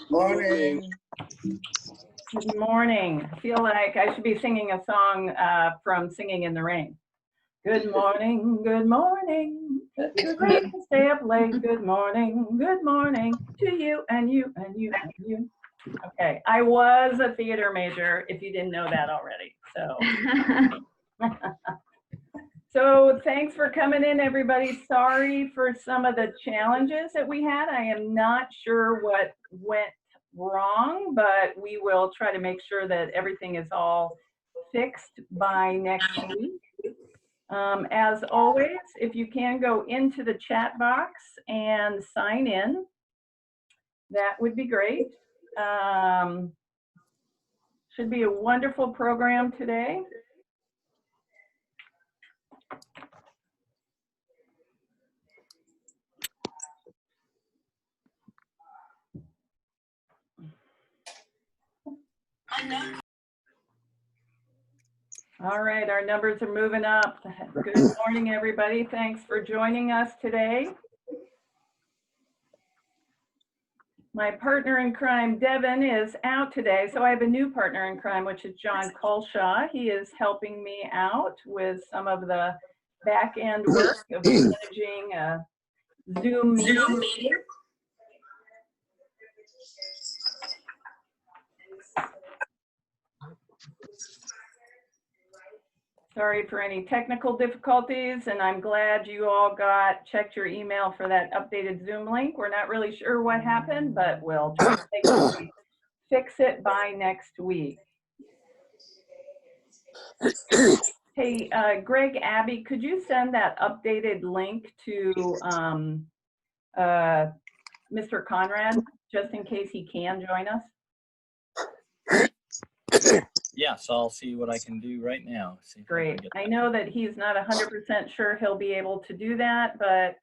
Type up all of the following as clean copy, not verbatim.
Morning. Good morning. I feel like I should be singing a song from Singing in the Rain. Good morning, good morning. You're great to stay up late. Good morning to you and you and you and you. Okay, I was a theater major, if you didn't know that already. So thanks for coming in, everybody. Sorry for some of the challenges that we had. I am not sure what went wrong, but we will try to make sure that everything is all fixed by next week. As always, if you can go into the chat box and sign in, that would be great. Should be a wonderful program today. All right, our numbers are moving up. Good morning, everybody. Thanks for joining us today. My partner in crime, Devin, is out today, so I have a new partner in crime, which is John Colshaw. He is helping me out with some of the back-end work of managing a Zoom meeting. Sorry for any technical difficulties, and I'm glad you all checked your email for that updated Zoom link. We're not really sure what happened, but we'll try to fix it by next week. Hey, Greg, Abby, could you send that updated link to Mr. Conrad, just in case he can join us? Yes, I'll see what I can do right now. Great. I know that he's not 100% sure he'll be able to do that, but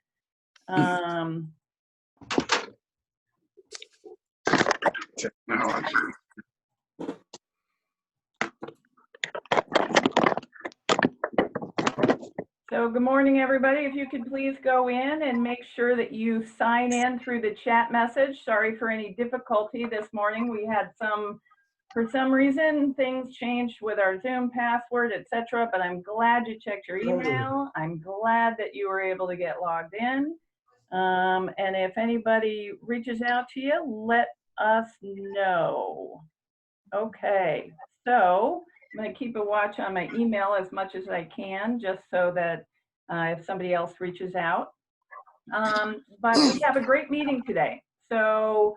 so good morning, everybody. If you could please go in and make sure that you sign in through the chat message. Sorry for any difficulty this morning. We had for some reason, things changed with our Zoom password, etc. But I'm glad you checked your email. I'm glad that you were able to get logged in. And if anybody reaches out to you, let us know. Okay, so I'm going to keep a watch on my email as much as I can, just so that if somebody else reaches out. But we have a great meeting today. So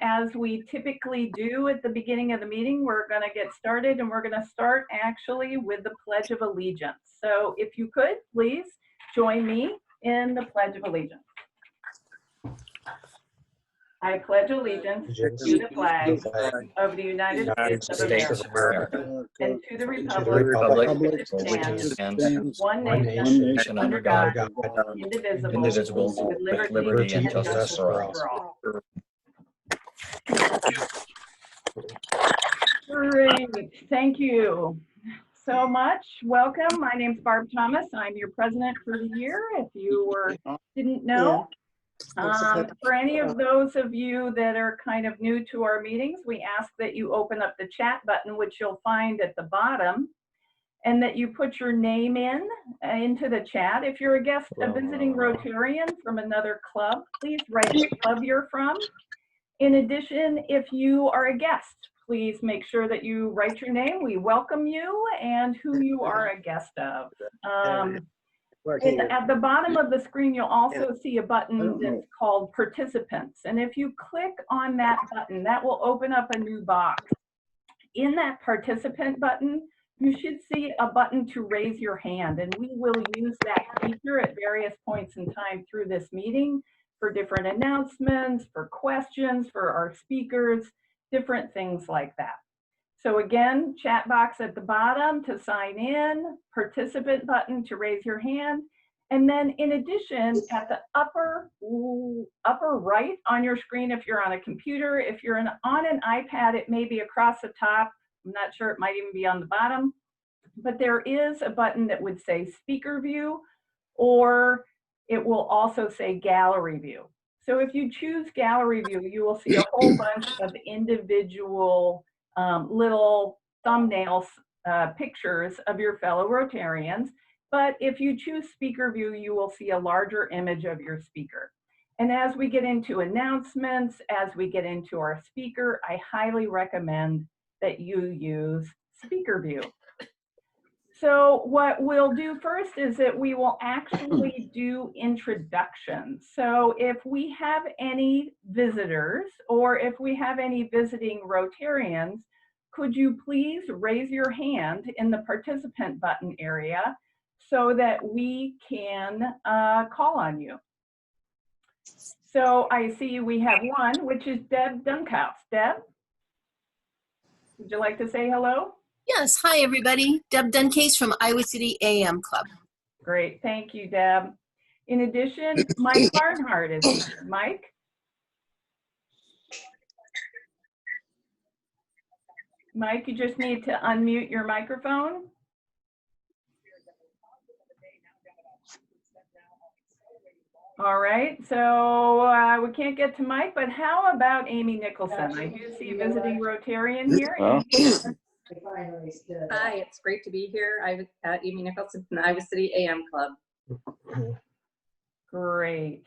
as we typically do at the beginning of the meeting, we're going to get started, and we're going to start actually with the Pledge of Allegiance. So if you could, please join me in the Pledge of Allegiance. I pledge allegiance to the flag of the United States of America and to the republic which stands one nation under God, indivisible, with liberty and justice for all. Great, thank you so much. Welcome. My name's Barb Thomas. I'm your president for the year, if you didn't know. For any of those of you that are kind of new to our meetings, we ask that you open up the chat button, which you'll find at the bottom, and that you put your name into the chat. If you're a visiting Rotarian from another club, please write the club you're from. In addition, if you are a guest, please make sure that you write your name. We welcome you and who you are a guest of. At the bottom of the screen, you'll also see a button that's called Participants. And if you click on that button, that will open up a new box. In that Participant button, you should see a button to raise your hand. And we will use that feature at various points in time through this meeting for different announcements, for questions, for our speakers, different things like that. So again, chat box at the bottom to sign in, participant button to raise your hand, and then in addition, at the upper right on your screen, if you're on a computer, if you're on an iPad, it may be across the top. I'm not sure, it might even be on the bottom, but there is a button that would say speaker view, or it will also say gallery view. So if you choose gallery view, you will see a whole bunch of individual little thumbnails, pictures of your fellow Rotarians. But if you choose speaker view, you will see a larger image of your speaker. And as we get into announcements, as we get into our speaker, I highly recommend that you use speaker view. So what we'll do first is that we will actually do introductions. So if we have any visitors or if we have any visiting Rotarians, could you please raise your hand in the participant button area so that we can call on you? So I see we have one, which is Deb Dunkhouse. Deb, would you like to say hello? Yes, hi everybody. Deb Duncase from Iowa City AM Club. Great, thank you, Deb. In addition, Mike Barnhart is here. Mike? Mike, you just need to unmute your microphone. All right, so we can't get to Mike, but how about Amy Nicholson? I do see a visiting Rotarian here. Hi, it's great to be here. I'm Amy Nicholson from the Iowa City AM Club. Great.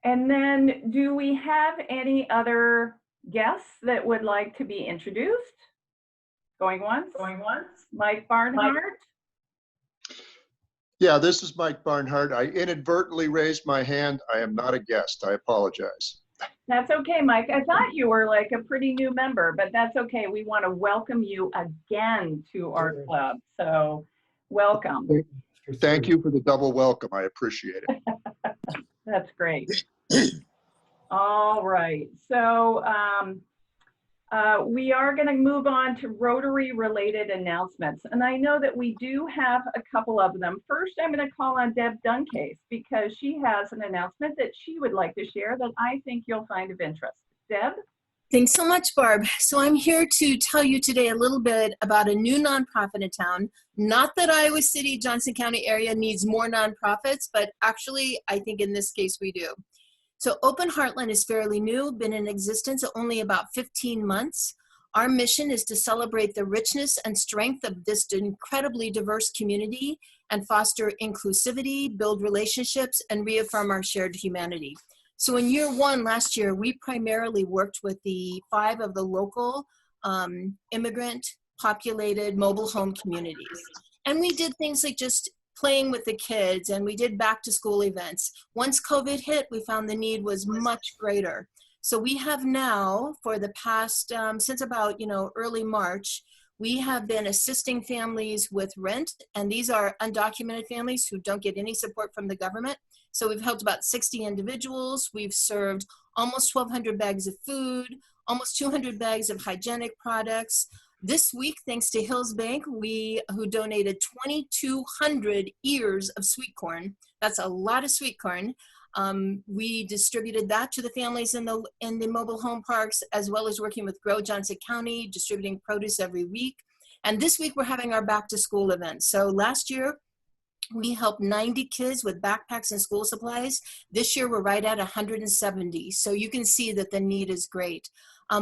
And then do we have any other guests that would like to be introduced? Going once? Going once? Mike Barnhart? Yeah, this is Mike Barnhart. I inadvertently raised my hand. I am not a guest. I apologize. That's okay, Mike. I thought you were like a pretty new member, but that's okay. We want to welcome you again to our club. So welcome. Thank you for the double welcome. I appreciate it. That's great. All right. So we are going to move on to Rotary related announcements. And I know that we do have a couple of them. First, I'm going to call on Deb Duncase because she has an announcement that she would like to share that I think you'll find of interest. Deb? Thanks so much, Barb. So I'm here to tell you today a little bit about a new nonprofit in town. Not that Iowa City, Johnson County area needs more nonprofits, but actually I think in this case we do. So Open Heartland is fairly new, been in existence only about 15 months. Our mission is to celebrate the richness and strength of this incredibly diverse community and foster inclusivity, build relationships, and reaffirm our shared humanity. So in year one last year, we primarily worked with the 5 of the local immigrant populated mobile home communities. And we did things like just playing with the kids, and we did back to school events. Once COVID hit, we found the need was much greater. So we have now, for the past, since about, early March, we have been assisting families with rent, and these are undocumented families who don't get any support from the government. So we've helped about 60 individuals. We've served almost 1,200 bags of food, almost 200 bags of hygienic products. This week, thanks to Hills Bank, who donated 2,200 ears of sweet corn. That's a lot of sweet corn. We distributed that to the families in the mobile home parks, as well as working with Grow Johnson County, distributing produce every week. And this week, we're having our back to school event. So last year, we helped 90 kids with backpacks and school supplies. This year, we're right at 170. So you can see that the need is great.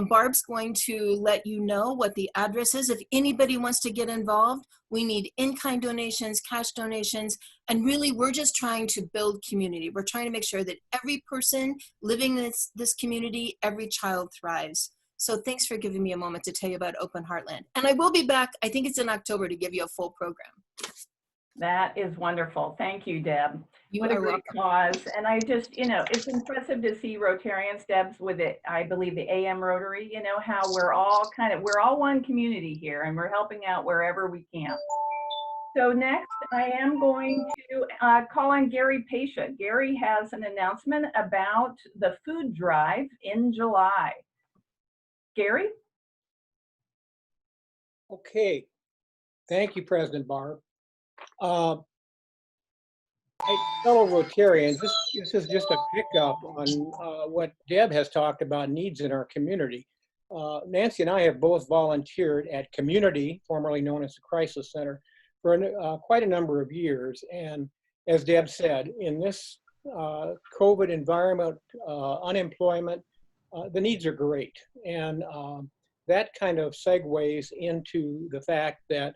Barb's going to let you know what the address is. If anybody wants to get involved, we need in-kind donations, cash donations, and really we're just trying to build community. We're trying to make sure that every person living in this community, every child thrives. So thanks for giving me a moment to tell you about Open Heartland. And I will be back, I think it's in October, to give you a full program. That is wonderful. Thank you, Deb. You what a are great welcome. cause. And I just, it's impressive to see Rotarians, Debs, with it. I believe the AM Rotary, how we're all one community here and we're helping out wherever we can. So next, I am going to call on Gary Pasha. Gary has an announcement about the food drive in July. Gary? Okay. Thank you, President Barb. Fellow Rotarians, this is just a pickup on what Deb has talked about needs in our community. Nancy and I have both volunteered at Community, formerly known as the Crisis Center, for quite a number of years. And as Deb said, in this COVID environment, unemployment, the needs are great. And that kind of segues into the fact that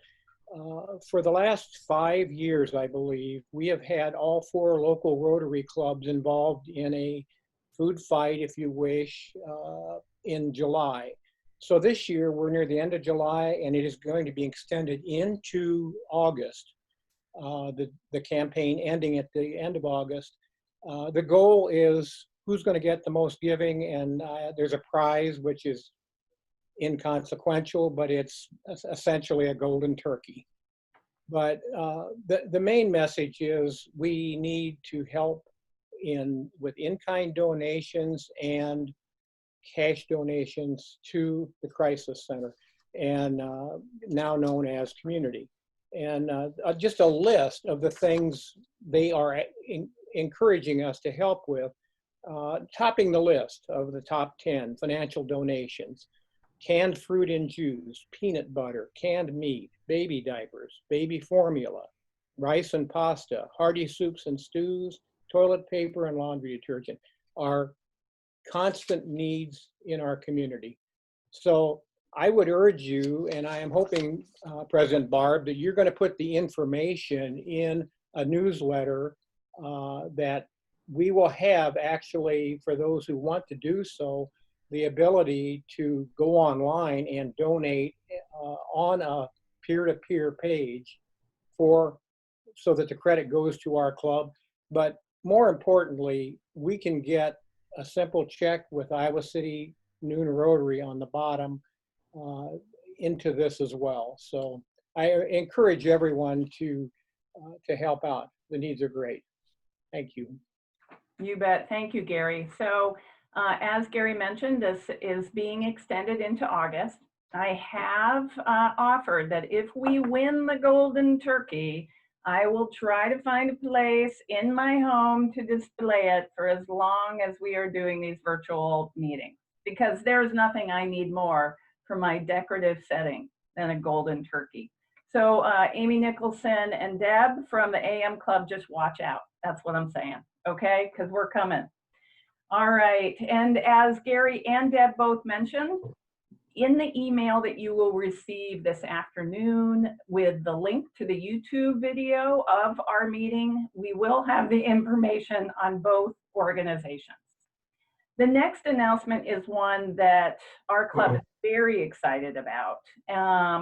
for the last 5 years, I believe, we have had all 4 local Rotary clubs involved in a food fight, if you wish, in July. So this year, we're near the end of July, and it is going to be extended into August, the campaign ending at the end of August. The goal is who's going to get the most giving, and there's a prize, which is inconsequential, but it's essentially a golden turkey. But the main message is we need to help with in-kind donations and cash donations to the Crisis Center, and now known as Community. And just a list of the things they are encouraging us to help with, topping the list of the top 10 financial donations: canned fruit and juice, peanut butter, canned meat, baby diapers, baby formula, rice and pasta, hearty soups and stews, toilet paper, and laundry detergent are constant needs in our community. So I would urge you, and I am hoping, President Barb, that you're going to put the information in a newsletter that we will have, actually, for those who want to do so, the ability to go online and donate on a peer-to-peer page so that the credit goes to our club. But more importantly, we can get a simple check with Iowa City Noon Rotary on the bottom into this as well. So I encourage everyone to help out. The needs are great. Thank you. You bet. Thank you, Gary. So as Gary mentioned, this is being extended into August. I have offered that if we win the golden turkey, I will try to find a place in my home to display it for as long as we are doing these virtual meetings, because there's nothing I need more for my decorative setting than a golden turkey. So Amy Nicholson and Deb from the AM Club, just watch out. That's what I'm saying, okay? Because we're coming. All right, and as Gary and Deb both mentioned, in the email that you will receive this afternoon with the link to the YouTube video of our meeting, we will have the information on both organizations. The next announcement is one that our club is very excited about.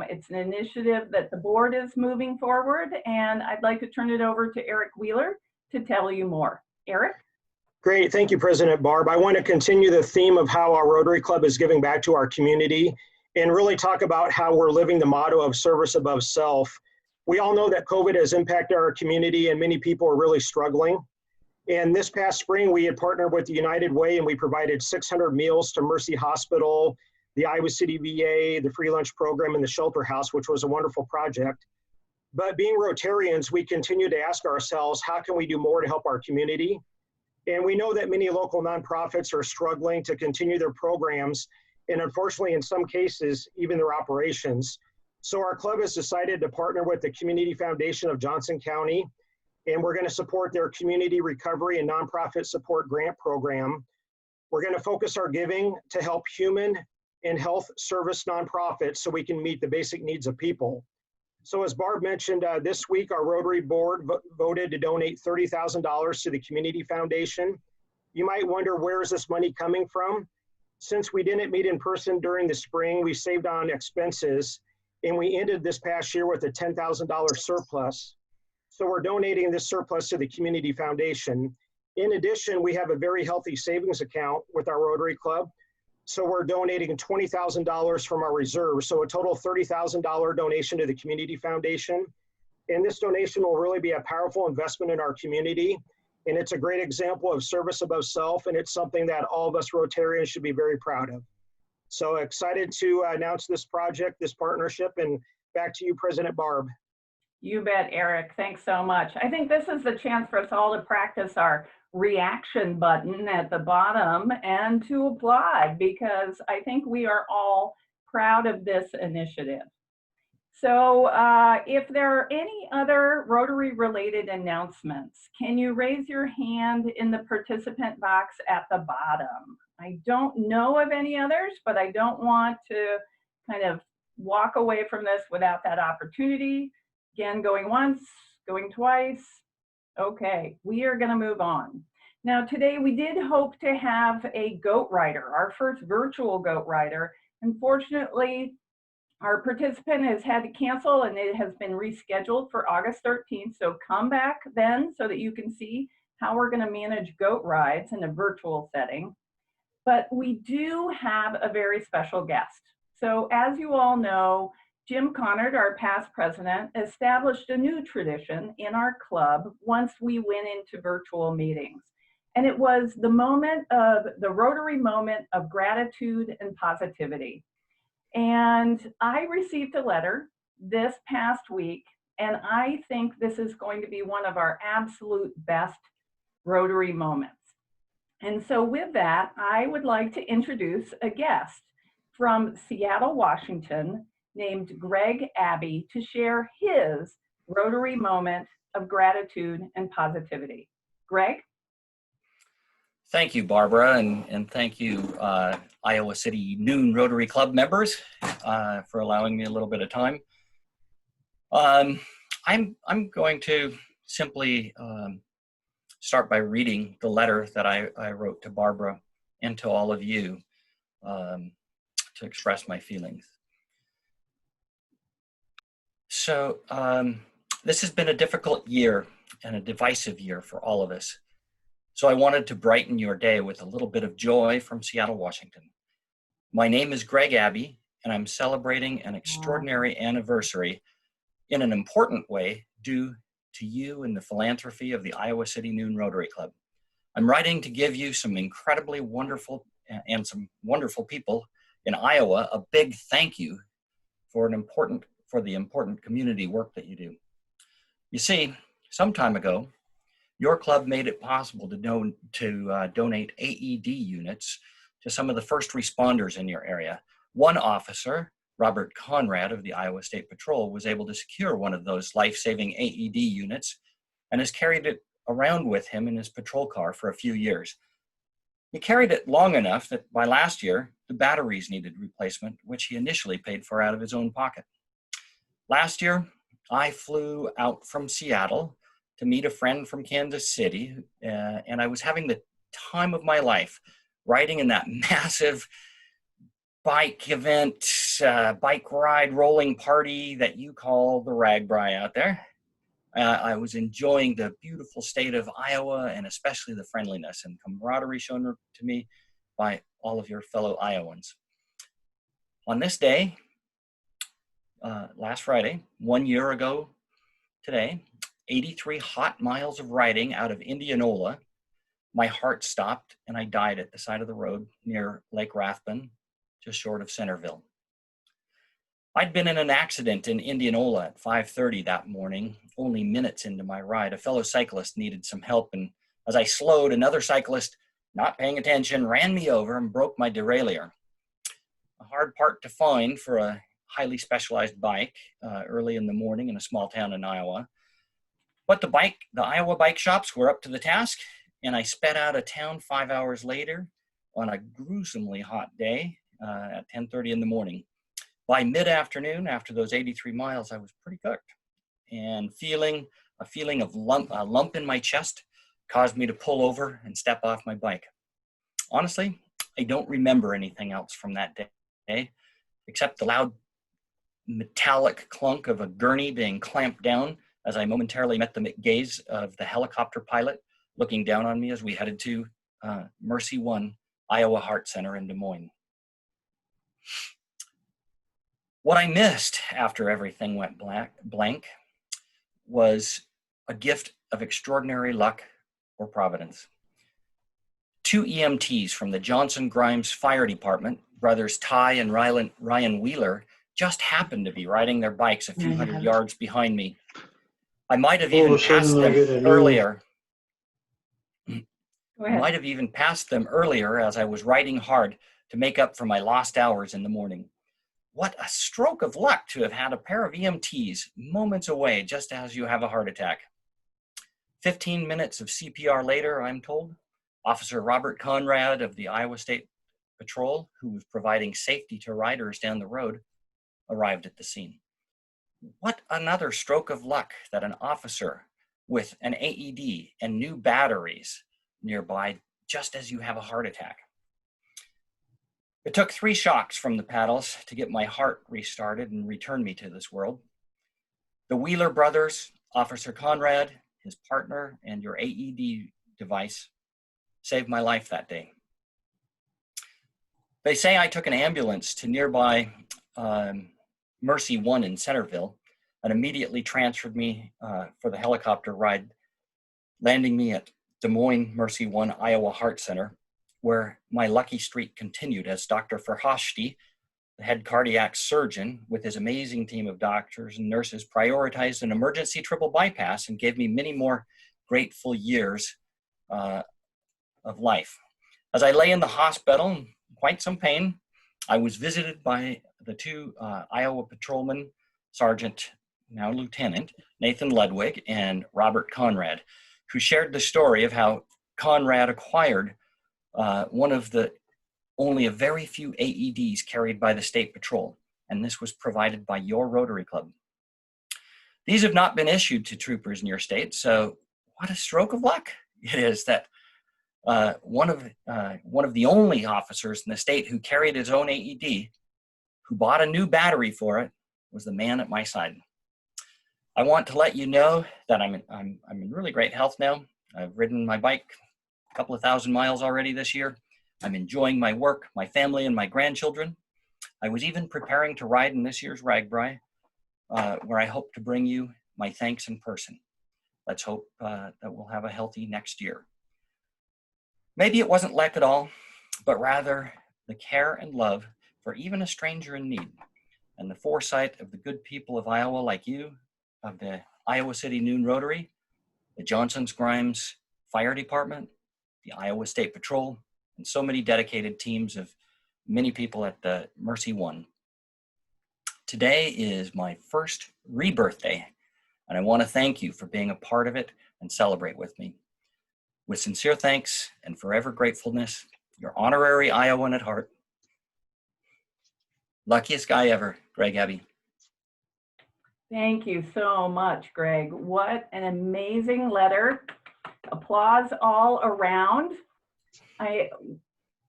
It's an initiative that the board is moving forward, and I'd like to turn it over to Eric Wheeler to tell you more. Eric? Great, thank you, President Barb. I want to continue the theme of how our Rotary Club is giving back to our community and really talk about how we're living the motto of service above self. We all know that COVID has impacted our community and many people are really struggling. And this past spring, we had partnered with the United Way and we provided 600 meals to Mercy Hospital, the Iowa City VA, the free lunch program, and the shelter house, which was a wonderful project. But being Rotarians, we continue to ask ourselves, how can we do more to help our community? And we know that many local nonprofits are struggling to continue their programs, and unfortunately, in some cases, even their operations. So our club has decided to partner with the Community Foundation of Johnson County, and we're going to support their Community Recovery and Nonprofit Support Grant Program. We're going to focus our giving to help human and health service nonprofits so we can meet the basic needs of people. So as Barb mentioned, this week our Rotary Board voted to donate $30,000 to the Community Foundation. You might wonder, where is this money coming from? Since we didn't meet in person during the spring, we saved on expenses, and we ended this past year with a $10,000 surplus. So we're donating this surplus to the Community Foundation. In addition, we have a very healthy savings account with our Rotary Club. So we're donating $20,000 from our reserves. So a total $30,000 donation to the Community Foundation. And this donation will really be a powerful investment in our community. And it's a great example of service above self. And it's something that all of us Rotarians should be very proud of. So excited to announce this project, this partnership, and back to you, President Barb. You bet, Eric. Thanks so much. I think this is the chance for us all to practice our reaction button at the bottom and to applaud, because I think we are all proud of this initiative. So if there are any other Rotary related announcements, can you raise your hand in the participant box at the bottom? I don't know of any others, but I don't want to kind of walk away from this without that opportunity. Again, going once, going twice. Okay, we are gonna move on. Now today we did hope to have a goat rider, our first virtual goat rider. Unfortunately, our participant has had to cancel and it has been rescheduled for August 13th. So come back then so that you can see how we're gonna manage goat rides in a virtual setting. But we do have a very special guest. So as you all know, Jim Connard, our past president, established a new tradition in our club once we went into virtual meetings. And it was the Rotary moment of gratitude and positivity. And I received a letter this past week, and I think this is going to be one of our absolute best Rotary moments. And so with that, I would like to introduce a guest from Seattle, Washington, named Greg Abbey, to share his Rotary moment of gratitude and positivity. Greg? Thank you, Barbara, and thank you, Iowa City Noon Rotary Club members, for allowing me a little bit of time. I'm going to simply start by reading the letter that I wrote to Barbara and to all of you to express my feelings. So this has been a difficult year and a divisive year for all of us. So I wanted to brighten your day with a little bit of joy from Seattle, Washington. My name is Greg Abbey, and I'm celebrating an extraordinary anniversary in an important way due to you and the philanthropy of the Iowa City Noon Rotary Club. I'm writing to give you some incredibly wonderful and some wonderful people in Iowa a big thank you for the important community work that you do. You see, some time ago, your club made it possible to donate AED units to some of the first responders in your area. One officer, Robert Conrad of the Iowa State Patrol, was able to secure one of those life-saving AED units and has carried it around with him in his patrol car for a few years. He carried it long enough that by last year, the batteries needed replacement, which he initially paid for out of his own pocket. Last year, I flew out from Seattle to meet a friend from Kansas City, and I was having the time of my life riding in that massive bike event, bike ride, rolling party that you call the RAGBRAI out there. I was enjoying the beautiful state of Iowa and especially the friendliness and camaraderie shown to me by all of your fellow Iowans. On this day, last Friday, 1 year ago today, 83 hot miles of riding out of Indianola, my heart stopped and I died at the side of the road near Lake Rathbun, just short of Centerville. I'd been in an accident in Indianola at 5:30 that morning, only minutes into my ride. A fellow cyclist needed some help, and as I slowed, another cyclist, not paying attention, ran me over and broke my derailleur. A hard part to find for a highly specialized bike early in the morning in a small town in Iowa. But the Iowa bike shops were up to the task, and I sped out of town 5 hours later on a gruesomely hot day at 10:30 in the morning. By mid-afternoon, after those 83 miles, I was pretty cooked, and a feeling of a lump in my chest caused me to pull over and step off my bike. Honestly, I don't remember anything else from that day, except the loud metallic clunk of a gurney being clamped down as I momentarily met the gaze of the helicopter pilot looking down on me as we headed to Mercy One Iowa Heart Center in Des Moines. What I missed after everything went blank was a gift of extraordinary luck or providence. 2 EMTs from the Johnson Grimes Fire Department, brothers Ty and Ryan Wheeler, just happened to be riding their bikes a few hundred yards behind me. I might have even passed them earlier. I might have even passed them earlier as I was riding hard to make up for my lost hours in the morning. what a stroke of luck to have had a pair of EMTs moments away just as you have a heart attack. 15 minutes of CPR later, I'm told, Officer Robert Conrad of the Iowa State Patrol, who was providing safety to riders down the road, arrived at the scene. What another stroke of luck that an officer with an AED and new batteries nearby just as you have a heart attack. It took 3 shocks from the paddles to get my heart restarted and return me to this world. The Wheeler brothers, Officer Conrad, his partner, and your AED device saved my life that day. They say I took an ambulance to nearby Mercy One in Centerville and immediately transferred me for the helicopter ride, landing me at Des Moines Mercy One Iowa Heart Center, where my lucky streak continued as Dr. Verhofstadt, the head cardiac surgeon, with his amazing team of doctors and nurses, prioritized an emergency triple bypass and gave me many more grateful years of life. As I lay in the hospital in quite some pain, I was visited by the 2 Iowa patrolmen, Sergeant, now Lieutenant, Nathan Ludwig and Robert Conrad, who shared the story of how Conrad acquired one of the only a very few AEDs carried by the State Patrol, and this was provided by your Rotary Club. These have not been issued to troopers in your state, so what a stroke of luck it is that one of the only officers in the state who carried his own AED, who bought a new battery for it, was the man at my side. I want to let you know that I'm in really great health now. I've ridden my bike a couple of thousand miles already this year. I'm enjoying my work, my family, and my grandchildren. I was even preparing to ride in this year's Ragbri, where I hope to bring you my thanks in person. Let's hope that we'll have a healthy next year. Maybe it wasn't luck at all, but rather the care and love for even a stranger in need, and the foresight of the good people of Iowa like you, of the Iowa City Noon Rotary, the Johnson's Grimes Fire Department, the Iowa State Patrol, and so many dedicated teams of many people at the Mercy One. Today is my first rebirthday, and I want to thank you for being a part of it and celebrate with me. With sincere thanks and forever gratefulness, your honorary Iowan at heart. Luckiest guy ever, Greg Abbey. Thank you so much, Greg. What an amazing letter. Applause all around.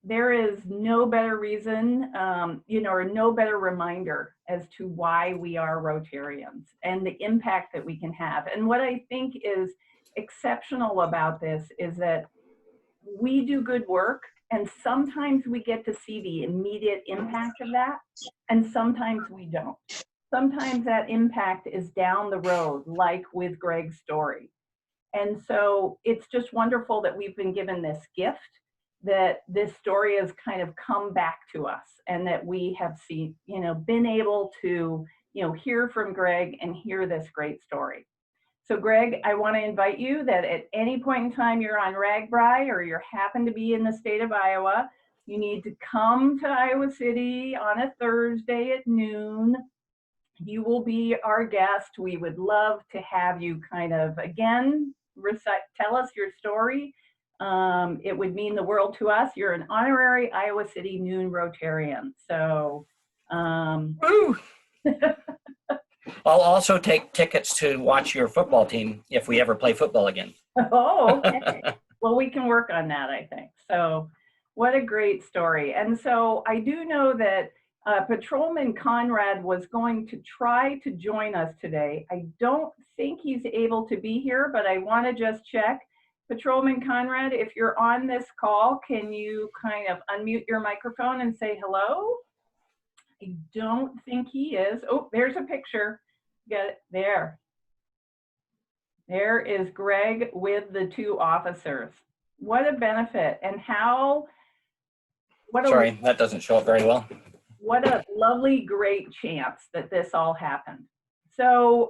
There is no better reason, or no better reminder as to why we are Rotarians and the impact that we can have. And what I think is exceptional about this is that we do good work, and sometimes we get to see the immediate impact of that, and sometimes we don't. Sometimes that impact is down the road, like with Greg's story. And so it's just wonderful that we've been given this gift, that this story has kind of come back to us, and that we have seen, been able to, hear from Greg and hear this great story. So Greg, I want to invite you that at any point in time you're on Ragbri or you happen to be in the state of Iowa, you need to come to Iowa City on a Thursday at noon. You will be our guest. We would love to have you kind of, again, tell us your story. It would mean the world to us. You're an honorary Iowa City Noon Rotarian. So, Woo! I'll also take tickets to watch your football team if we ever play football again. Oh, okay. Well, we can work on that, I think. So what a great story. And so I do know that Patrolman Conrad was going to try to join us today. I don't think he's able to be here, but I want to just check. Patrolman Conrad, if you're on this call, can you kind of unmute your microphone and say hello? I don't think he is. Oh, there's a picture. Get it there. There is Greg with the 2 officers. What a benefit, and how, Sorry, that doesn't show up very well. What a lovely, great chance that this all happened. So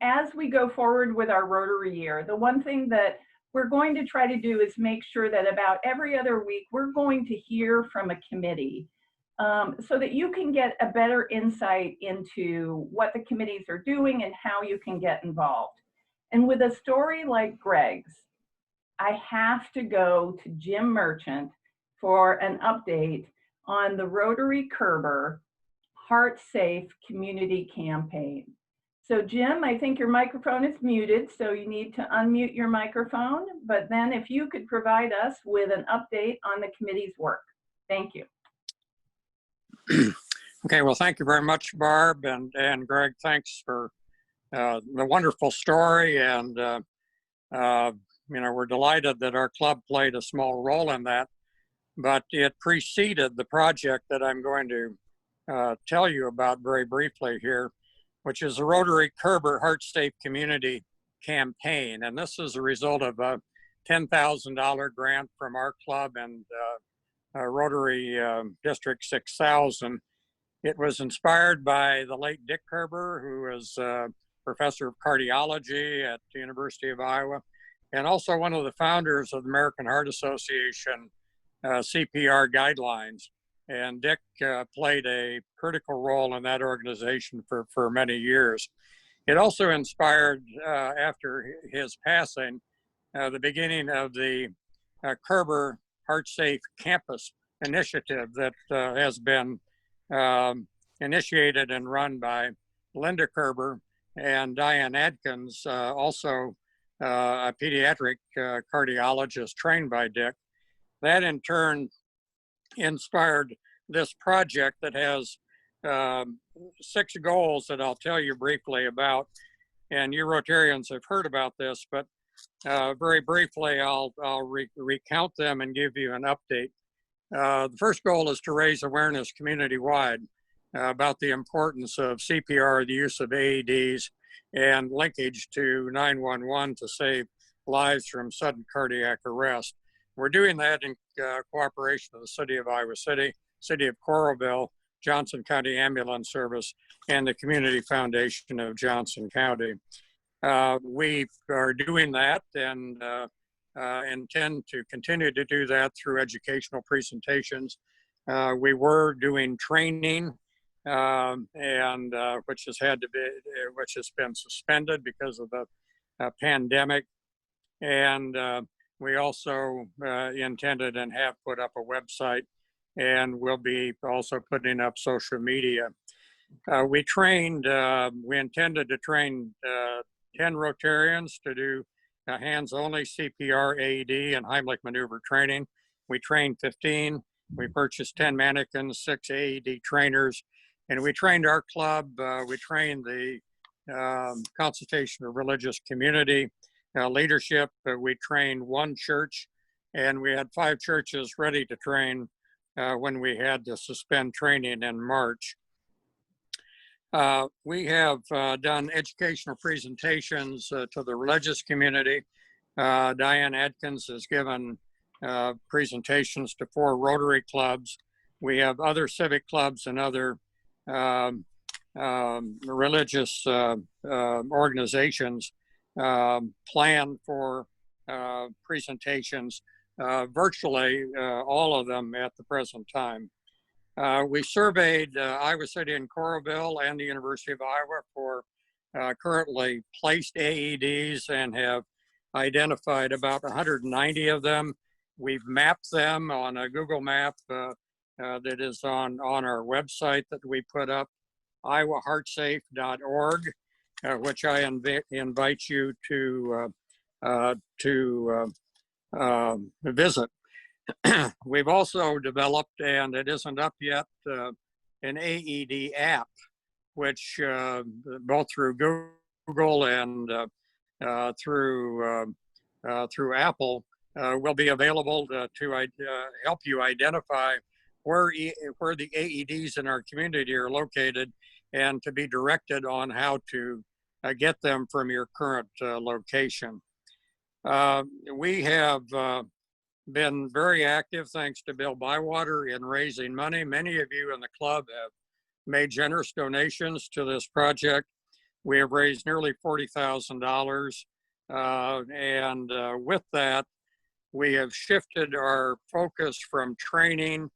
as we go forward with our Rotary year, the one thing that we're going to try to do is make sure that about every other week, we're going to hear from a committee so that you can get a better insight into what the committees are doing and how you can get involved. And with a story like Greg's, I have to go to Jim Merchant for an update on the Rotary Kerber Heart Safe Community Campaign. So Jim, I think your microphone is muted, so you need to unmute your microphone, but then if you could provide us with an update on the committee's work. Thank you. Okay, well, thank you very much, Barb, and Greg, thanks for the wonderful story. And, you know, we're delighted that our club played a small role in that, but it preceded the project that I'm going to tell you about very briefly here, which is the Rotary Kerber Heart Safe Community Campaign. And this is a result of a $10,000 grant from our club and Rotary District 6000. It was inspired by the late Dick Kerber, who was professor of cardiology at the University of Iowa, and also one of the founders of the American Heart Association CPR guidelines. And Dick played a critical role in that organization for many years. It also inspired, after his passing, the beginning of the Kerber Heart Safe Campus initiative that has been initiated and run by Linda Kerber and Diane Adkins, also a pediatric cardiologist trained by Dick. That in turn inspired this project that has 6 goals that I'll tell you briefly about. And you Rotarians have heard about this, but very briefly, I'll recount them and give you an update. The first goal is to raise awareness community-wide about the importance of CPR, the use of AEDs, and linkage to 911 to save lives from sudden cardiac arrest. We're doing that in cooperation with the City of Iowa City, City of Coralville, Johnson County Ambulance Service, and the Community Foundation of Johnson County. We are doing that and intend to continue to do that through educational presentations. We were doing training, and which has been suspended because of the pandemic. And we also intended and have put up a website, and we'll be also putting up social media. We intended to train 10 Rotarians to do hands-only CPR, AED, and Heimlich maneuver training. We trained 15. We purchased 10 mannequins, 6 AED trainers, and we trained our club. We trained the consultation of religious community leadership. We trained 1 church, and we had 5 churches ready to train when we had to suspend training in March. We have done educational presentations to the religious community. Diane Adkins has given presentations to 4 Rotary clubs. We have other civic clubs and other religious organizations planned for presentations, virtually all of them at the present time. We surveyed Iowa City and Coralville and the University of Iowa for currently placed AEDs and have identified about 190 of them. We've mapped them on a Google map that is on our website that we put up, iowaheartsafe.org, which I invite you to visit. We've also developed, and it isn't up yet, an AED app, which both through Google and through Apple will be available to help you identify where the AEDs in our community are located and to be directed on how to get them from your current location. We have been very active, thanks to Bill Bywater, in raising money. Many of you in the club have made generous donations to this project. We have raised nearly $40,000. And with that, we have shifted our focus from training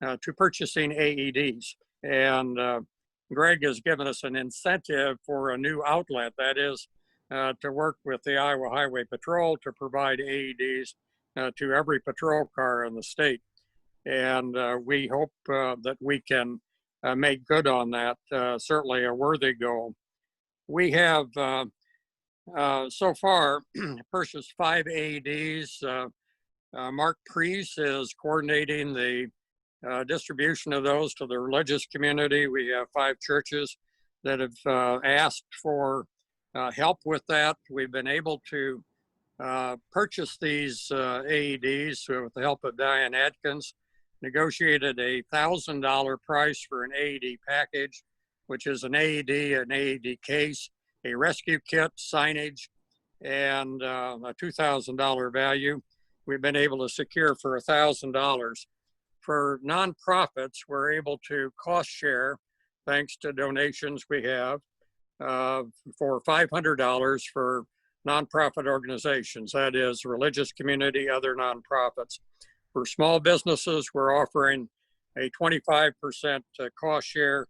to purchasing AEDs. And Greg has given us an incentive for a new outlet, that is to work with the Iowa Highway Patrol to provide AEDs to every patrol car in the state. And we hope that we can make good on that, certainly a worthy goal. We have so far purchased 5 AEDs. Mark Priest is coordinating the distribution of those to the religious community. We have 5 churches that have asked for help with that. We've been able to purchase these AEDs with the help of Diane Adkins, negotiated a $1,000 price for an AED package, which is an AED case, a rescue kit, signage, and a $2,000 value. We've been able to secure for $1,000. For nonprofits, we're able to cost share, thanks to donations we have, for $500 for nonprofit organizations, that is religious community, other nonprofits. For small businesses, we're offering a 25% cost share,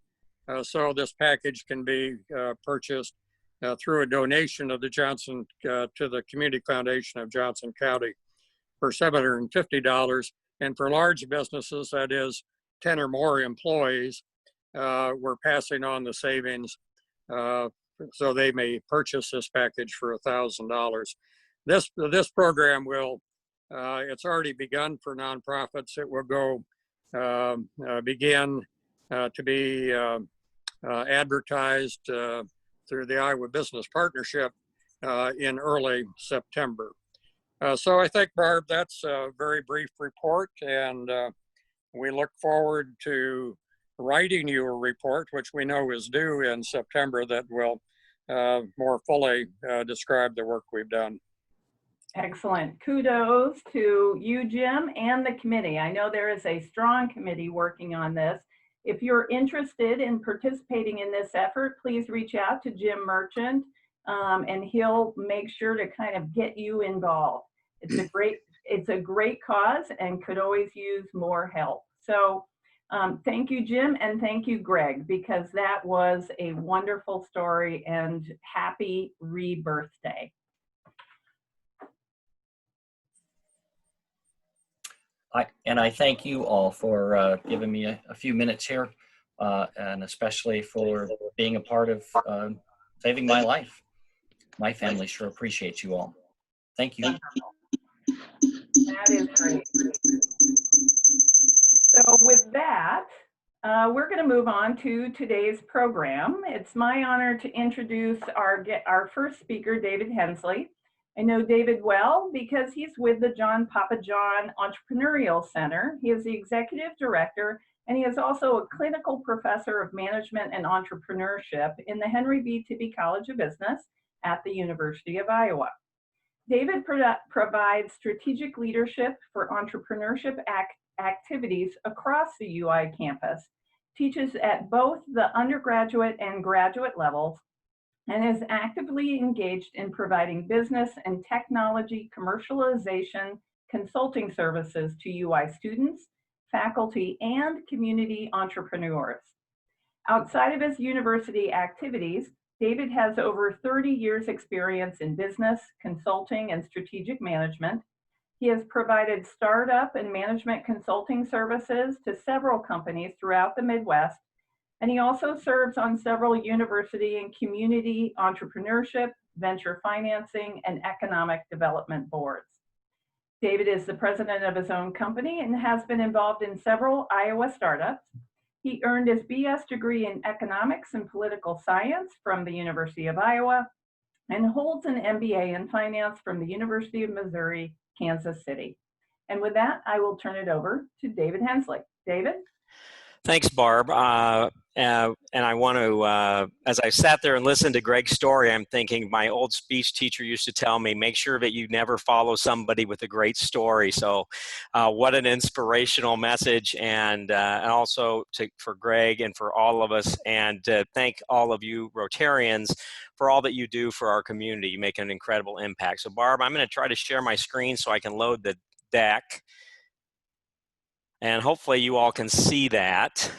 so this package can be purchased through a donation of the Johnson to the Community Foundation of Johnson County for $750. And for large businesses, that is 10 or more employees, we're passing on the savings so they may purchase this package for $1,000. This program will, it's already begun for nonprofits. It will go begin to be advertised through the Iowa Business Partnership in early September. So I think, Barb, that's a very brief report, and we look forward to writing you a report, which we know is due in September, that will more fully describe the work we've done. Excellent. Kudos to you, Jim, and the committee. I know there is a strong committee working on this. If you're interested in participating in this effort, please reach out to Jim Merchant, and he'll make sure to kind of get you involved. It's a great cause and could always use more help. So thank you, Jim, and thank you, Greg, because that was a wonderful story, and happy rebirthday. I thank you all for giving me a few minutes here, and especially for being a part of saving my life. My family sure appreciates you all. Thank you. That is great. So with that, we're going to move on to today's program. It's my honor to introduce our first speaker, David Hensley. I know David well because he's with the John Pappajohn Entrepreneurial Center. He is the executive director, and he is also a clinical professor of management and entrepreneurship in the Henry B. Tibby College of Business at the University of Iowa. David provides strategic leadership for entrepreneurship activities across the UI campus, teaches at both the undergraduate and graduate levels, and is actively engaged in providing business and technology commercialization consulting services to UI students, faculty, and community entrepreneurs. Outside of his university activities, David has over 30 years experience in business, consulting, and strategic management. He has provided startup and management consulting services to several companies throughout the Midwest, and he also serves on several university and community entrepreneurship, venture financing, and economic development boards. David is the president of his own company and has been involved in several Iowa startups. He earned his BS degree in economics and political science from the University of Iowa and holds an MBA in finance from the University of Missouri, Kansas City. And with that, I will turn it over to David Hensley. David? Thanks, Barb. And I want to, as I sat there and listened to Greg's story, I'm thinking my old speech teacher used to tell me, make sure that you never follow somebody with a great story. So what an inspirational message. And also for Greg and for all of us, and thank all of you Rotarians for all that you do for our community. You make an incredible impact. So Barb, I'm going to try to share my screen so I can load the deck. And hopefully you all can see that.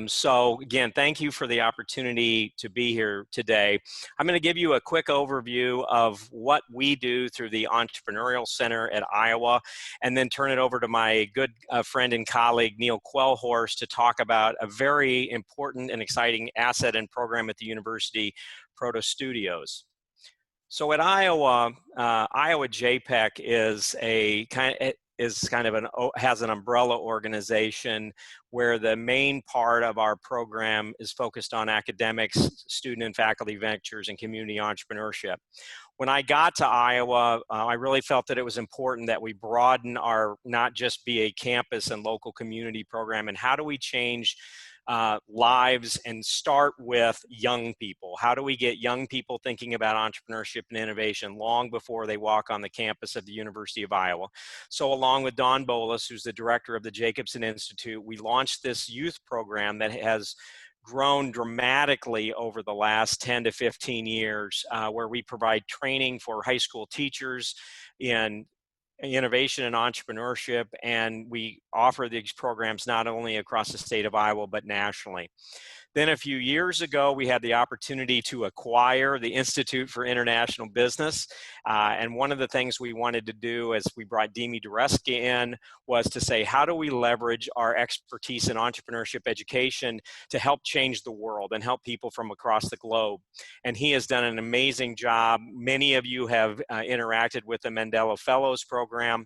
So again, thank you for the opportunity to be here today. I'm going to give you a quick overview of what we do through the Entrepreneurial Center at Iowa, and then turn it over to my good friend and colleague, Neil Quellhorst, to talk about a very important and exciting asset and program at the university, Protostudios. So at Iowa, Iowa JPEC is has an umbrella organization where the main part of our program is focused on academics, student and faculty ventures, and community entrepreneurship. When I got to Iowa, I really felt that it was important that we broaden our, not just be a campus and local community program, and how do we change lives and start with young people? How do we get young people thinking about entrepreneurship and innovation long before they walk on the campus of the University of Iowa? So along with Don Bolus, who's the director of the Jacobson Institute, we launched this youth program that has grown dramatically over the last 10 to 15 years, where we provide training for high school teachers in innovation and entrepreneurship, and we offer these programs not only across the state of Iowa, but nationally. Then a few years ago, we had the opportunity to acquire the Institute for International Business. And one of the things we wanted to do as we brought Dimi Dureska in was to say, how do we leverage our expertise in entrepreneurship education to help change the world and help people from across the globe? And he has done an amazing job. Many of you have interacted with the Mandela Fellows Program.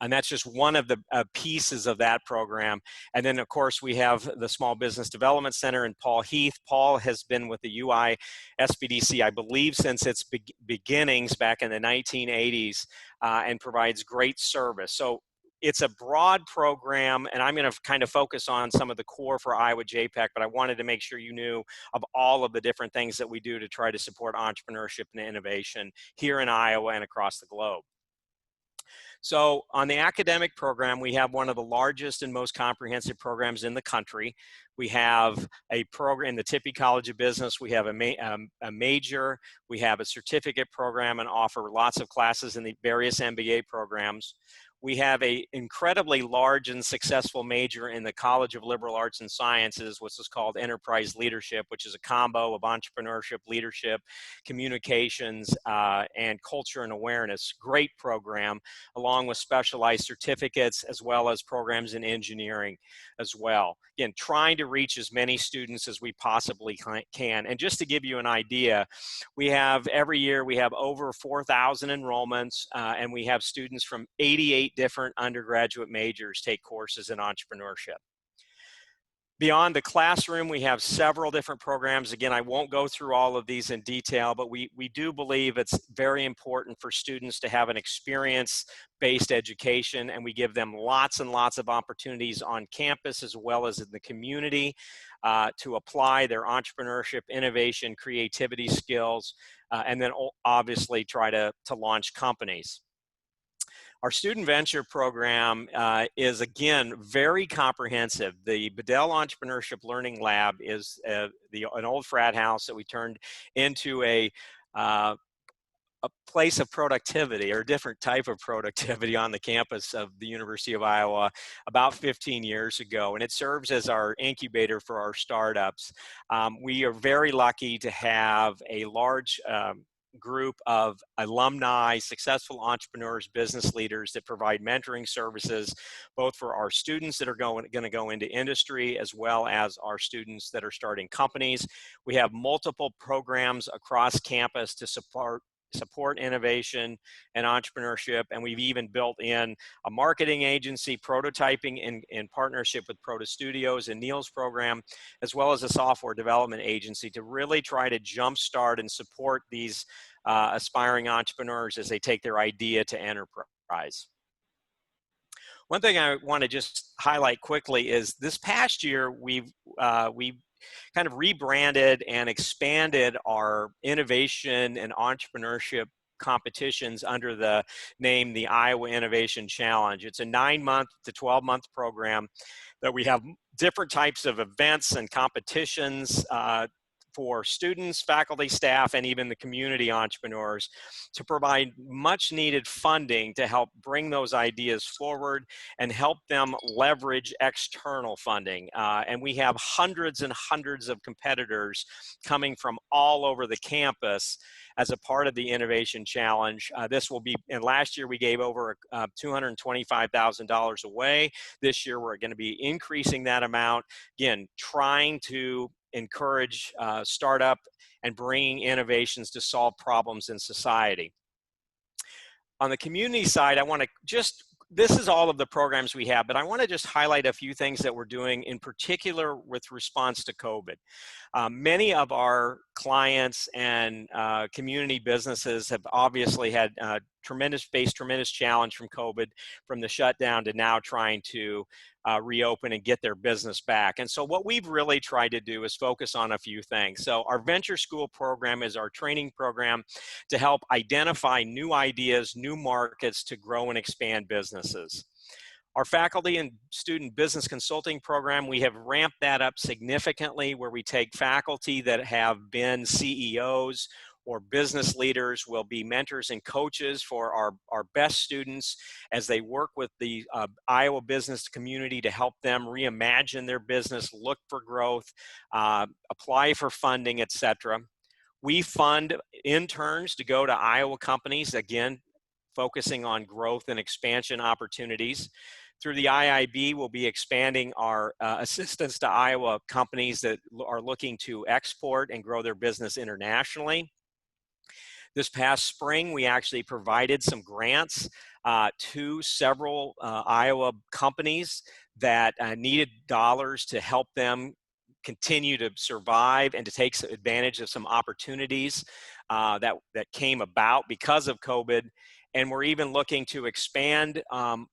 And that's just one of the pieces of that program. And then, of course, we have the Small Business Development Center and Paul Heath. Paul has been with the UI SBDC, I believe, since its beginnings back in the 1980s, and provides great service. So it's a broad program, and I'm going to kind of focus on some of the core for Iowa JPEC, but I wanted to make sure you knew of all of the different things that we do to try to support entrepreneurship and innovation here in Iowa and across the globe. So on the academic program, we have one of the largest and most comprehensive programs in the country. We have a program in the Tippie College of Business. We have a major, we have a certificate program, and offer lots of classes in the various MBA programs. We have an incredibly large and successful major in the College of Liberal Arts and Sciences, which is called Enterprise Leadership, which is a combo of entrepreneurship, leadership, communications, and culture and awareness. Great program, along with specialized certificates, as well as programs in engineering as well. Again, trying to reach as many students as we possibly can. And just to give you an idea, we have every year, we have over 4,000 enrollments, and we have students from 88 different undergraduate majors take courses in entrepreneurship. Beyond the classroom, we have several different programs. Again, I won't go through all of these in detail, but we do believe it's very important for students to have an experience-based education, and we give them lots and lots of opportunities on campus as well as in the community to apply their entrepreneurship, innovation, creativity skills, and then obviously try to launch companies. Our student venture program is, again, very comprehensive. The Bedell Entrepreneurship Learning Lab is an old frat house that we turned into a place of productivity, or a different type of productivity, on the campus of the University of Iowa about 15 years ago. And it serves as our incubator for our startups. We are very lucky to have a large group of alumni, successful entrepreneurs, business leaders that provide mentoring services, both for our students that are going to go into industry, as well as our students that are starting companies. We have multiple programs across campus to support innovation and entrepreneurship, and we've even built in a marketing agency, prototyping in partnership with Protostudios and Neil's program, as well as a software development agency to really try to jumpstart and support these aspiring entrepreneurs as they take their idea to enterprise. One thing I want to just highlight quickly is this past year we've kind of rebranded and expanded our innovation and entrepreneurship competitions under the name the Iowa Innovation Challenge. It's a 9-month to 12-month program that we have different types of events and competitions for students, faculty, staff, and even the community entrepreneurs to provide much needed funding to help bring those ideas forward and help them leverage external funding. And we have hundreds and hundreds of competitors coming from all over the campus as a part of the Innovation Challenge. This will be, and last year we gave over $225,000 away. This year we're going to be increasing that amount, again, trying to encourage startup and bringing innovations to solve problems in society. On the community side, I want to this is all of the programs we have, but I want to just highlight a few things that we're doing in particular with response to COVID. Many of our clients and community businesses have obviously had tremendous challenge from COVID, from the shutdown to now trying to reopen and get their business back. And so what we've really tried to do is focus on a few things. So our Venture School program is our training program to help identify new ideas, new markets to grow and expand businesses. Our faculty and student business consulting program, we have ramped that up significantly, where we take faculty that have been CEOs or business leaders, will be mentors and coaches for our best students as they work with the Iowa business community to help them reimagine their business, look for growth, apply for funding, etc. We fund interns to go to Iowa companies, again, focusing on growth and expansion opportunities. Through the IIB, we'll be expanding our assistance to Iowa companies that are looking to export and grow their business internationally. This past spring, we actually provided some grants to several Iowa companies that needed dollars to help them continue to survive and to take advantage of some opportunities that came about because of COVID. And we're even looking to expand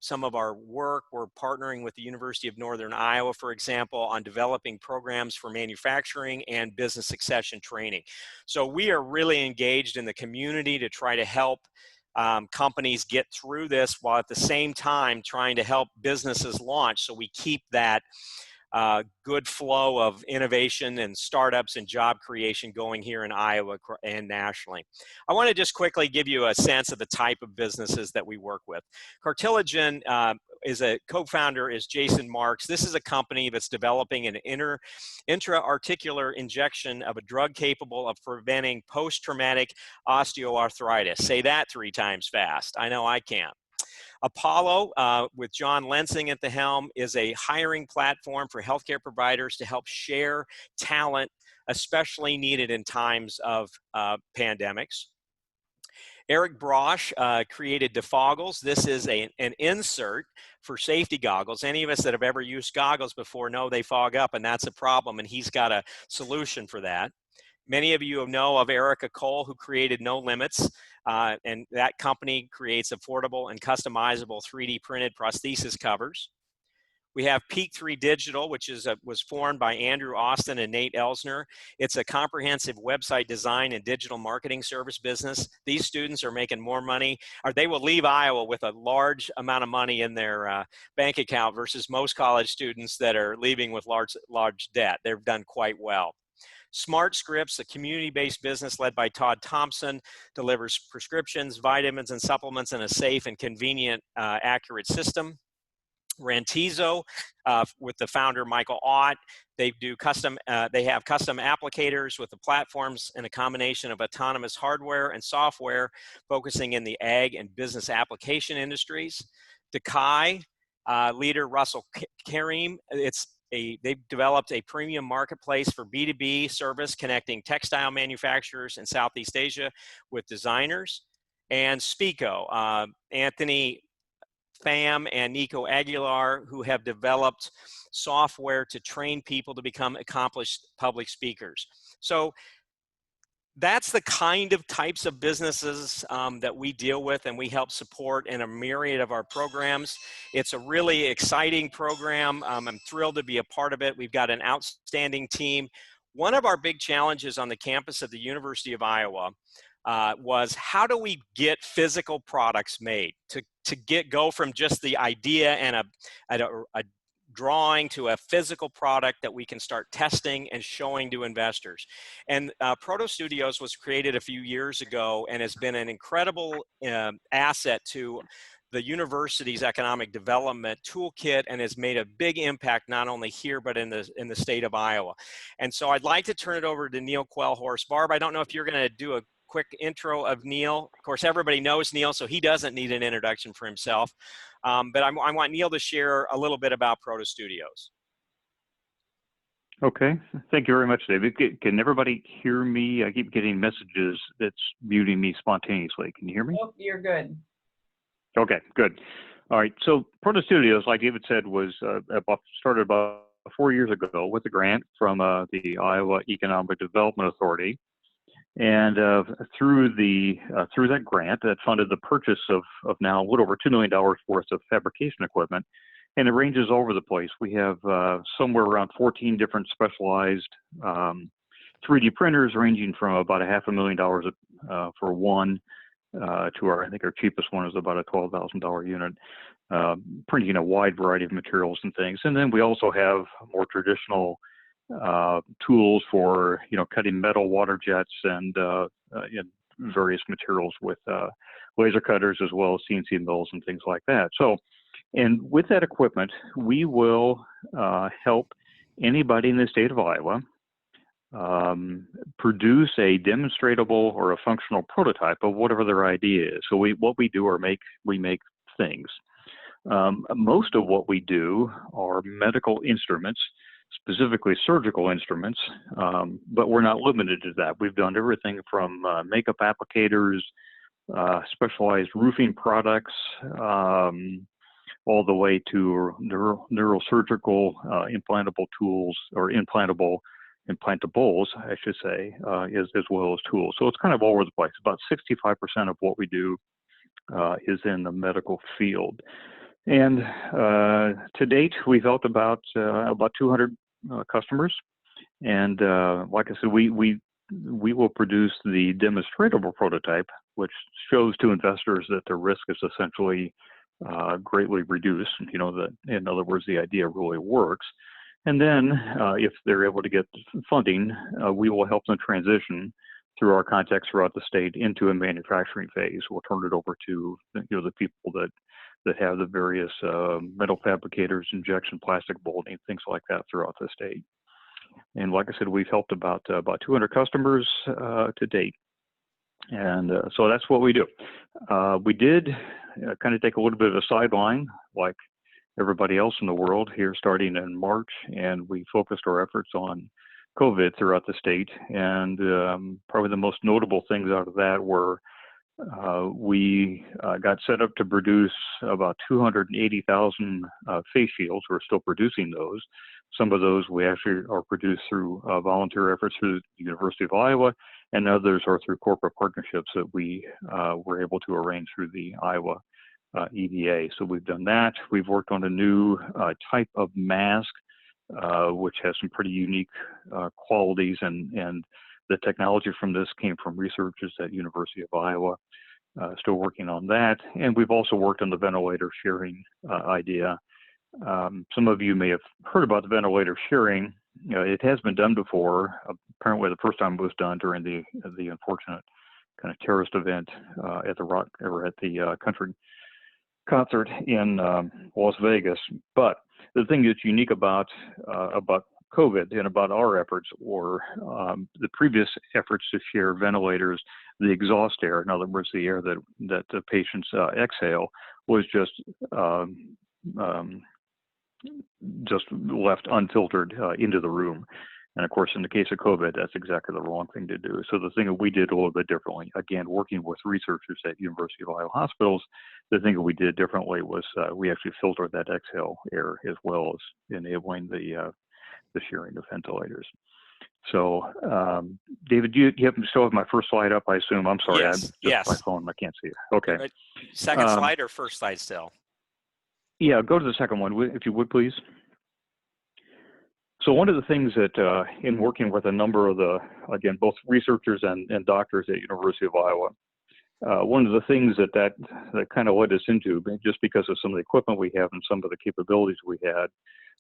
some of our work. We're partnering with the University of Northern Iowa, for example, on developing programs for manufacturing and business succession training. So we are really engaged in the community to try to help companies get through this, while at the same time trying to help businesses launch, so we keep that good flow of innovation and startups and job creation going here in Iowa and nationally. I want to just quickly give you a sense of the type of businesses that we work with. Cartilagen is a co-founder is Jason Marks. This is a company that's developing an intra-articular injection of a drug capable of preventing post-traumatic osteoarthritis. Say that 3 times fast. I know I can't. Apollo, with John Lensing at the helm, is a hiring platform for healthcare providers to help share talent, especially needed in times of pandemics. Eric Brosh created Defoggles. This is an insert for safety goggles. Any of us that have ever used goggles before know they fog up, and that's a problem, and he's got a solution for that. Many of you know of Erica Cole, who created No Limits, and that company creates affordable and customizable 3D printed prosthesis covers. We have Peak 3 Digital, which was formed by Andrew Austin and Nate Elsner. It's a comprehensive website design and digital marketing service business. These students are making more money, or they will leave Iowa with a large amount of money in their bank account versus most college students that are leaving with large debt. They've done quite well. Smart Scripts, a community-based business led by Todd Thompson, delivers prescriptions, vitamins, and supplements in a safe and convenient, accurate system. Rantizo, with the founder Michael Ott, they have custom applicators with the platforms and a combination of autonomous hardware and software, focusing in the ag and business application industries. Dekai, leader Russell Karim, they've developed a premium marketplace for B2B service connecting textile manufacturers in Southeast Asia with designers. And Spico, Anthony Pham and Nico Aguilar, who have developed software to train people to become accomplished public speakers. So that's the kind of types of businesses that we deal with and we help support in a myriad of our programs. It's a really exciting program. I'm thrilled to be a part of it. We've got an outstanding team. One of our big challenges on the campus of the University of Iowa was, how do we get physical products made to go from just the idea and a drawing to a physical product that we can start testing and showing to investors. And Protostudios was created a few years ago and has been an incredible asset to the university's economic development toolkit, and has made a big impact not only here but in the state of Iowa. And so I'd like to turn it over to Neil Quellhorst. Barb, I don't know if you're going to do a quick intro of Neil. Of course, everybody knows Neil, so he doesn't need an introduction for himself. But I want Neil to share a little bit about Protostudios. Okay, thank you very much, David. Can everybody hear me? I keep getting messages that's muting me spontaneously. Can you hear me? Oh, you're good. Okay, good. All right, so Protostudios, like David said, was started about 4 years ago with a grant from the Iowa Economic Development Authority. And through that grant, that funded the purchase of now a little over $2 million worth of fabrication equipment. And it ranges all over the place. We have somewhere around 14 different specialized 3D printers, ranging from about $500,000 for one to I think our cheapest one is about a $12,000 unit, printing a wide variety of materials and things. And then we also have more traditional tools for cutting metal water jets and various materials with laser cutters, as well as CNC mills and things like that. So, and with that equipment, we will help anybody in the state of Iowa produce a demonstratable or a functional prototype of whatever their idea is. So what we do are we make things. Most of what we do are medical instruments, specifically surgical instruments, but we're not limited to that. We've done everything from makeup applicators, specialized roofing products, all the way to neurosurgical implantable tools, or implantables, I should say, as well as tools. So it's kind of all over the place. About 65% of what we do is in the medical field. And to date, we've helped about 200 customers. And like I said, we will produce the demonstratable prototype, which shows to investors that the risk is essentially greatly reduced. That, in other words, the idea really works. And then if they're able to get funding, we will help them transition through our contacts throughout the state into a manufacturing phase. We'll turn it over to the people that have the various metal fabricators, injection plastic molding, things like that throughout the state. And like I said, we've helped about 200 customers to date. And so that's what we do. We did kind of take a little bit of a sideline, like everybody else in the world, here starting in March, and we focused our efforts on COVID throughout the state. And probably the most notable things out of that were we got set up to produce about 280,000 face shields. We're still producing those. Some of those we actually are produced through volunteer efforts through the University of Iowa, and others are through corporate partnerships that we were able to arrange through the Iowa EDA. So we've done that. We've worked on a new type of mask, which has some pretty unique qualities, and the technology from this came from researchers at University of Iowa. Still working on that. And we've also worked on the ventilator sharing idea. Some of you may have heard about the ventilator sharing. It has been done before. Apparently the first time it was done during the unfortunate kind of terrorist event at the country concert in Las Vegas. But the thing that's unique about COVID and about our efforts, or the previous efforts to share ventilators, the exhaust air, in other words, the air that the patients exhale, was just left unfiltered into the room. And of course, in the case of COVID, that's exactly the wrong thing to do. So the thing that we did a little bit differently, again, working with researchers at University of Iowa hospitals, the thing that we did differently was we actually filtered that exhale air, as well as enabling the sharing of ventilators. So, David, do you still have my first slide up, I assume? I'm sorry, Yes. Just my phone, I can't see it. Okay. Second slide or first slide still? Yeah, go to the second one, if you would, please. So one of the things that, in working with a number of both researchers and doctors at University of Iowa, one of the things that kind of led us into, just because of some of the equipment we have and some of the capabilities we had,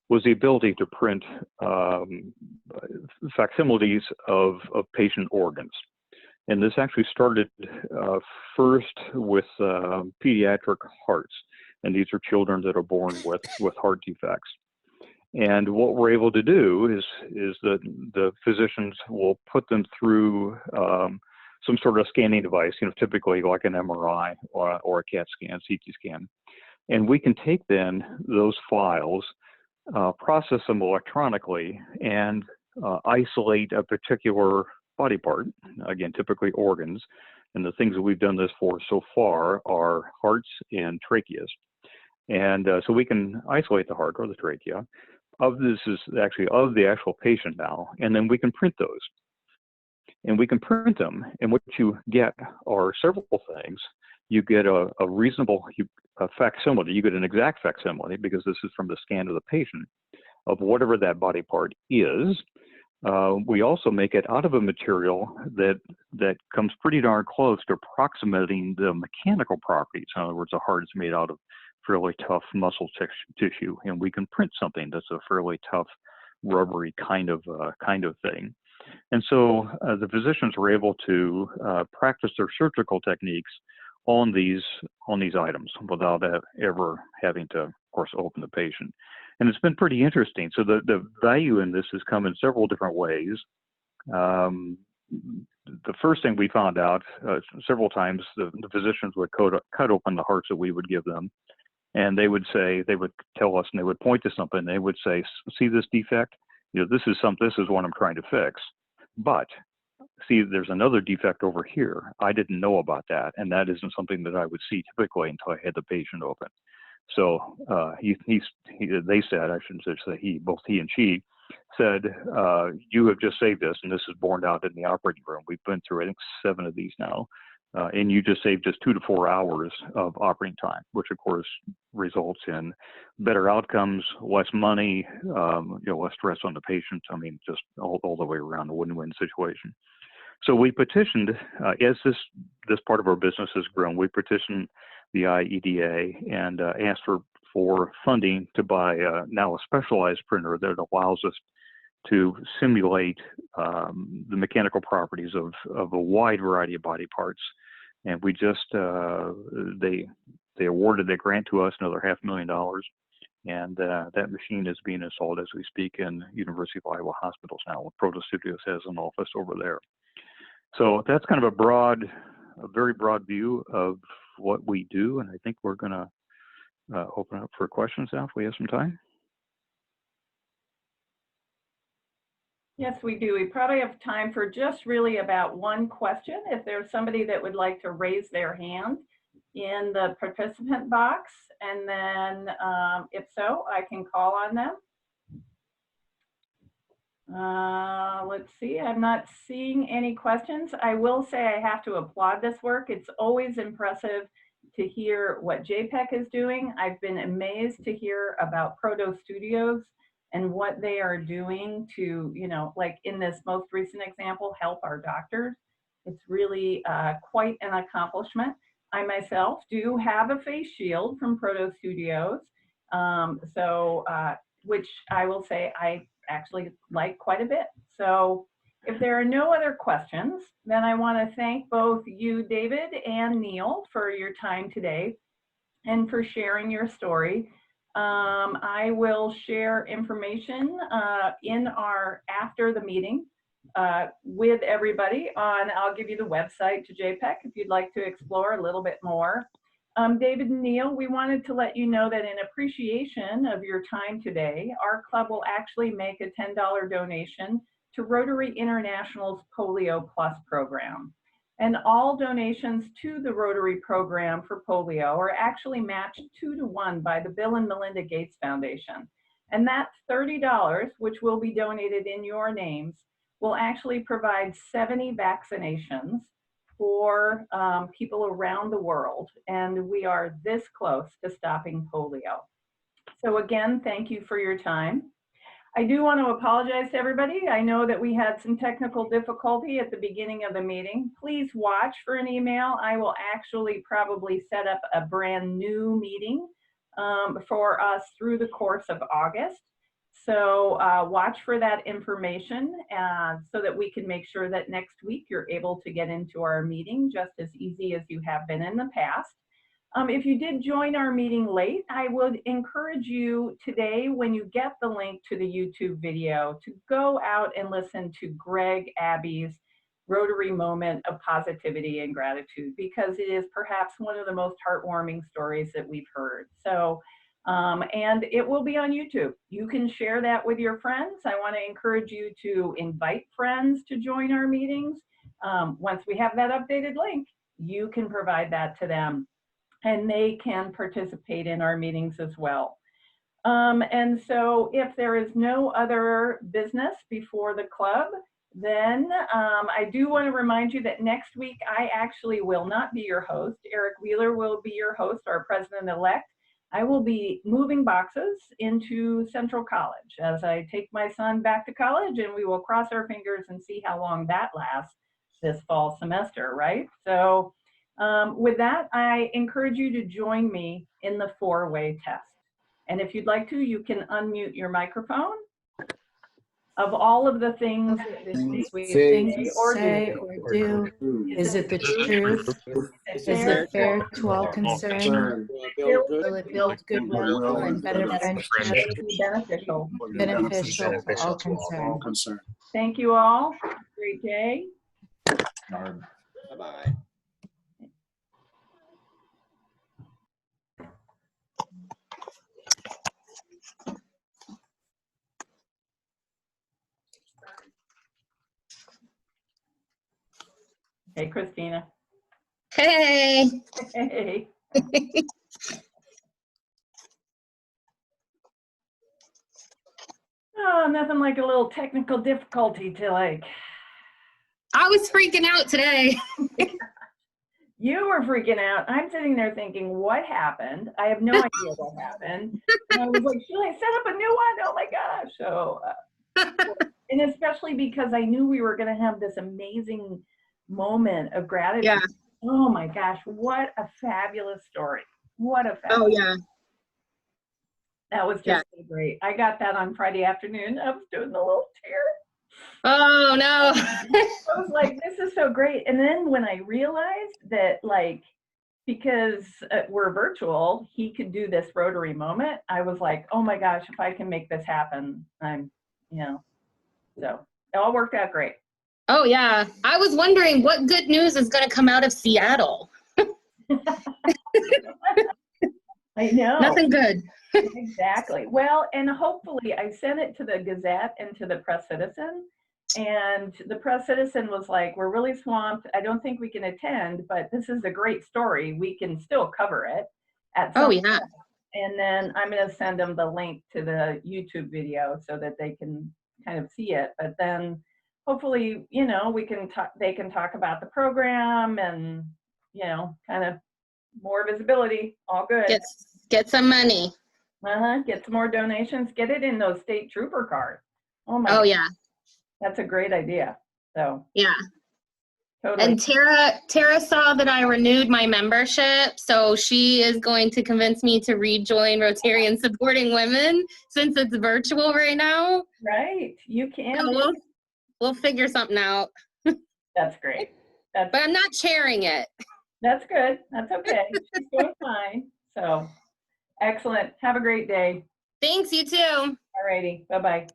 was the ability to print facsimiles of patient organs. And this actually started first with pediatric hearts. And these are children that are born with heart defects. And what we're able to do is that the physicians will put them through some sort of scanning device, typically like an MRI or a CAT scan, CT scan. And we can take then those files, process them electronically, and isolate a particular body part, again, typically organs. And the things that we've done this for so far are hearts and tracheas. And so we can isolate the heart or the trachea. This is actually of the actual patient now, and then we can print those. And we can print them, and what you get are several things. You get a reasonable facsimile. You get an exact facsimile, because this is from the scan of the patient, of whatever that body part is. We also make it out of a material that comes pretty darn close to approximating the mechanical properties. In other words, the heart is made out of fairly tough muscle tissue, and we can print something that's a fairly tough, rubbery kind of thing. And so the physicians were able to practice their surgical techniques on these items without ever having to, of course, open the patient. And it's been pretty interesting. So the value in this has come in several different ways. The first thing we found out several times, the physicians would cut open the hearts that we would give them. And they would tell us, and they would point to something. And they would say, "See this defect? This is what I'm trying to fix. But see, there's another defect over here. I didn't know about that, and that isn't something that I would see typically until I had the patient open." So they said, I shouldn't say he, both he and she said, "You have just saved us," and this is borne out in the operating room. We've been through, I think, 7 of these now. And you just saved us 2 to 4 hours of operating time, which of course results in better outcomes, less money, less stress on the patient. I mean, just all the way around, a win-win situation. So we petitioned, as this part of our business has grown, we petitioned the IEDA and asked for funding to buy now a specialized printer that allows us to simulate the mechanical properties of a wide variety of body parts. And we just, they awarded that grant to us, another $500,000. And that machine is being installed as we speak in University of Iowa hospitals now. Protostudios has an office over there. So that's kind of a very broad view of what we do. And I think we're going to open up for questions now if we have some time. Yes, we do. We probably have time for just really about one question. If there's somebody that would like to raise their hand in the participant box, and then if so, I can call on them. Let's see, I'm not seeing any questions. I will say I have to applaud this work. It's always impressive to hear what JPEC is doing. I've been amazed to hear about Protostudios and what they are doing to, like in this most recent example, help our doctors. It's really quite an accomplishment. I myself do have a face shield from Protostudios, which I will say I actually like quite a bit. So if there are no other questions, then I want to thank both you, David, and Neil, for your time today and for sharing your story. I will share information after the meeting with everybody I'll give you the website to JPEC if you'd like to explore a little bit more. David and Neil, we wanted to let you know that in appreciation of your time today, our club will actually make a $10 donation to Rotary International's Polio Plus program. And all donations to the Rotary program for polio are actually matched 2 to 1 by the Bill and Melinda Gates Foundation. And that $30, which will be donated in your names, will actually provide 70 vaccinations for people around the world. And we are this close to stopping polio. So again, thank you for your time. I do want to apologize to everybody. I know that we had some technical difficulty at the beginning of the meeting. Please watch for an email. I will actually probably set up a brand new meeting for us through the course of August. So watch for that information so that we can make sure that next week you're able to get into our meeting just as easy as you have been in the past. If you did join our meeting late, I would encourage you today, when you get the link to the YouTube video, to go out and listen to Greg Abbey's Rotary Moment of Positivity and Gratitude, because it is perhaps one of the most heartwarming stories that we've heard. So, and it will be on YouTube. You can share that with your friends. I want to encourage you to invite friends to join our meetings. Once we have that updated link, you can provide that to them, and they can participate in our meetings as well. And so if there is no other business before the club, then I do want to remind you that next week I actually will not be your host. Eric Wheeler will be your host, our president-elect. I will be moving boxes into Central College as I take my son back to college, and we will cross our fingers and see how long that lasts this fall semester, right? So with that, I encourage you to join me in the 4-way test. And if you'd like to, you can unmute your microphone. Of all of the things we think, say, or do, is it the truth? Is it fair to all concerned? Will it build goodwill and better friendship? Beneficial To all concerned. Thank you all. Have a great day. Bye-bye. Hey, Christina. Hey. Hey. Oh, nothing like a little technical difficulty to like. I was freaking out today. You were freaking out. I'm sitting there thinking, what happened? I have no idea what happened. And I was like, should I set up a new one? Oh my gosh. So, and especially because I knew we were going to have this amazing moment of gratitude. Yeah. Oh my gosh, what a fabulous story. What a fabulous. Oh yeah. That was just so great. I got that on Friday afternoon. I was doing the little tear. Oh no. I was like, this is so great. And then when I realized that, like, because we're virtual, he could do this Rotary moment, I was like, oh my gosh, if I can make this happen, I'm, so it all worked out great. Oh yeah. I was wondering what good news is going to come out of Seattle. I know. Nothing good. Exactly. Well, and hopefully I sent it to the Gazette and to the Press Citizen. And the Press Citizen was like, we're really swamped. I don't think we can attend, but this is a great story. We can still cover it at some point. And then I'm going to send them the link to the YouTube video so that they can kind of see it. But then hopefully, we can talk, they can talk about the program and, kind of more visibility. All good. Get some money. Get some more donations. Get it in those state trooper cards. Oh my. Oh yeah. That's a great idea. So yeah. Totally. And Tara saw that I renewed my membership, so she is going to convince me to rejoin Rotarian Supporting Women since it's virtual right now. Right. You can. So we'll figure something out. That's great. But I'm not chairing it. That's good. That's okay. She's doing fine. So excellent. Have a great day. Thanks, you too. All righty. Bye-bye.